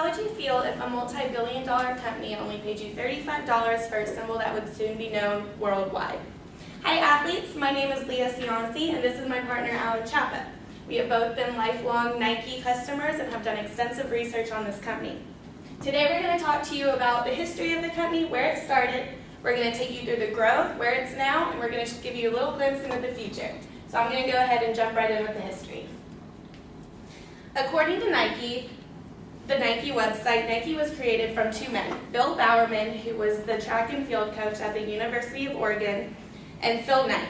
How would you feel if a multi-billion-dollar company only paid you $35 for a symbol that would soon be known worldwide? Hi athletes, my name is Leah Cianci and this is my partner Alan Chapa. We have both been lifelong Nike customers and have done extensive research on this company. Today we're going to talk to you about the history of the company, where it started. We're going to take you through the growth, where it's now, and we're going to give you a little glimpse into the future. So I'm going to go ahead and jump right in with the history. According to Nike, the Nike website, Nike was created from two men, Bill Bowerman, who was the track and field coach at the University of Oregon, and Phil Knight.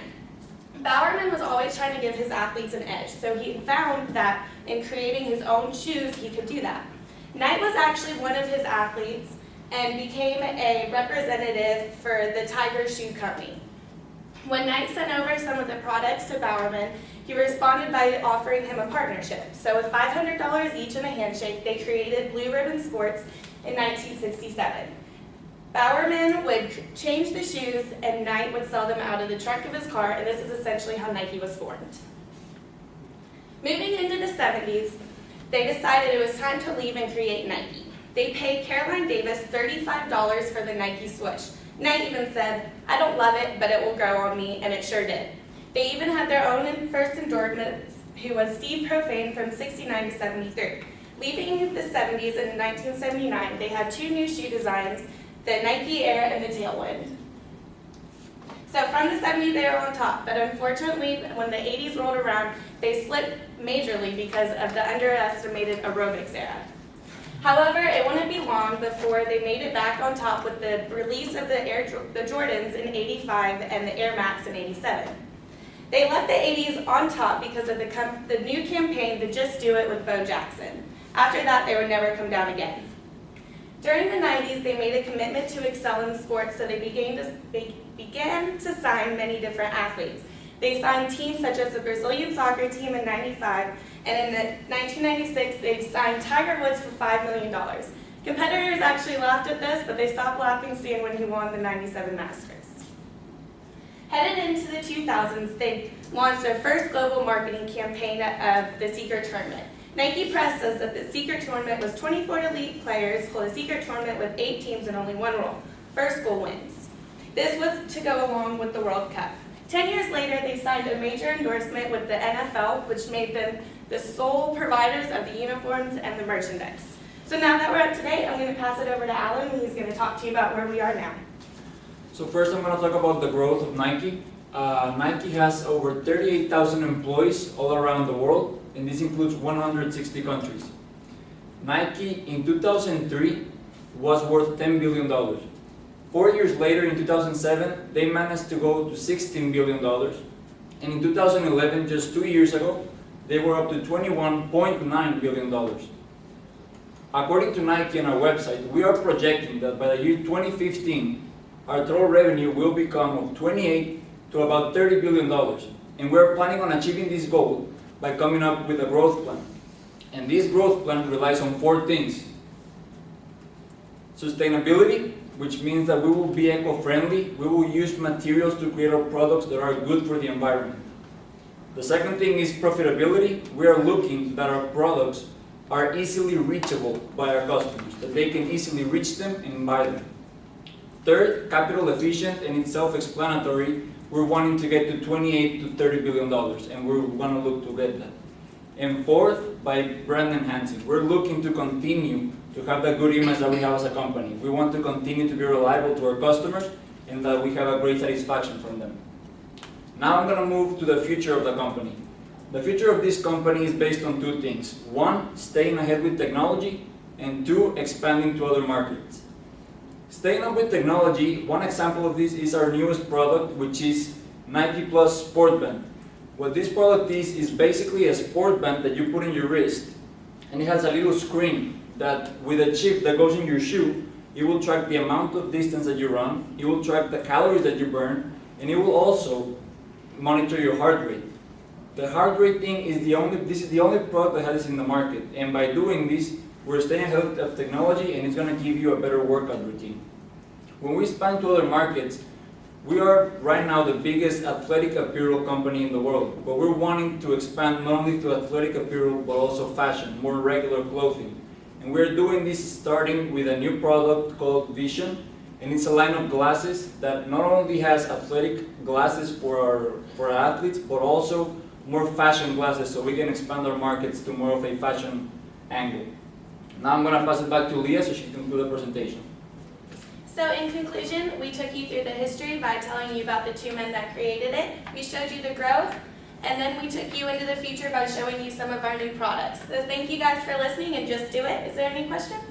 Bowerman was always trying to give his athletes an edge, so he found that in creating his own shoes, he could do that. Knight was actually one of his athletes and became a representative for the Tiger Shoe Company. When Knight sent over some of the products to Bowerman, he responded by offering him a partnership. So with $500 each and a handshake, they created Blue Ribbon Sports in 1967. Bowerman would change the shoes and Knight would sell them out of the trunk of his car, and this is essentially how Nike was formed. Moving into the 70s, they decided it was time to leave and create Nike. They paid Caroline Davis $35 for the Nike swoosh. Knight even said, "I don't love it, but it will grow on me," and it sure did. They even had their own first endorsement, who was Steve Profane from 69 to 73. Leaving the 70s in 1979, they had two new shoe designs, the Nike Air and the Tailwind. So from the 70s, they were on top, but unfortunately, when the 80s rolled around, they slipped majorly because of the underestimated aerobics era. However, it wouldn't be long before they made it back on top with the release of the Jordans in 85 and the Air Max in 87. They left the 80s on top because of the new campaign, the Just Do It with Bo Jackson. After that, they would never come down again. During the 90s, they made a commitment to excel in sports, so they began to sign many different athletes. They signed teams such as the Brazilian soccer team in 95, and in 1996, they signed Tiger Woods for $5 million. Competitors actually laughed at this, but they stopped laughing seeing when he won the 97 Masters. Headed into the 2000s, they launched their first global marketing campaign of the Secret Tournament. Nike Press says that the Secret Tournament was 24 elite players pull a secret tournament with 8 teams and only one rule: first goal wins. This was to go along with the World Cup. 10 years later, they signed a major endorsement with the NFL, which made them the sole providers of the uniforms and the merchandise. So now that we're up to date, I'm going to pass it over to Alan, and he's going to talk to you about where we are now. So first I'm going to talk about the growth of Nike. Nike has over 38,000 employees all around the world, and this includes 160 countries. Nike in 2003 was worth $10 billion. 4 years later, in 2007, they managed to go to $16 billion. And in 2011, just 2 years ago, they were up to $21.9 billion. According to Nike on our website, we are projecting that by the year 2015, our total revenue will become of 28 to about $30 billion. And we're planning on achieving this goal by coming up with a growth plan. And this growth plan relies on 4 things. Sustainability, which means that we will be eco-friendly. We will use materials to create our products that are good for the environment. The second thing is profitability. We are looking that our products are easily reachable by our customers, that they can easily reach them and buy them. Third, capital efficient, and it's self-explanatory. We're wanting to get to 28 to $30 billion, and we're going to look to get that. And fourth, by brand enhancing. We're looking to continue to have that good image that we have as a company. We want to continue to be reliable to our customers and that we have a great satisfaction from them. Now I'm going to move to the future of the company. The future of this company is based on 2 things. 1, staying ahead with technology, and 2, expanding to other markets. Staying up with technology, one example of this is our newest product, which is Nike Plus Sport Band. What this product is basically a sport band that you put in your wrist, and it has a little screen that with a chip that goes in your shoe, it will track the amount of distance that you run, it will track the calories that you burn, and it will also monitor your heart rate. The heart rate thing is this is the only product that has this in the market, and by doing this, we're staying ahead of technology, and it's going to give you a better workout routine. When we expand to other markets, we are right now the biggest athletic apparel company in the world, but we're wanting to expand not only to athletic apparel, but also fashion, more regular clothing. And we're doing this starting with a new product called Vision, and it's a line of glasses that not only has athletic glasses for our athletes, but also more fashion glasses, so we can expand our markets to more of a fashion angle. Now I'm going to pass it back to Leah so she can conclude the presentation. So in conclusion, we took you through the history by telling you about the two men that created it. We showed you the growth, and then we took you into the future by showing you some of our new products. So thank you guys for listening, and just do it. Is there any questions?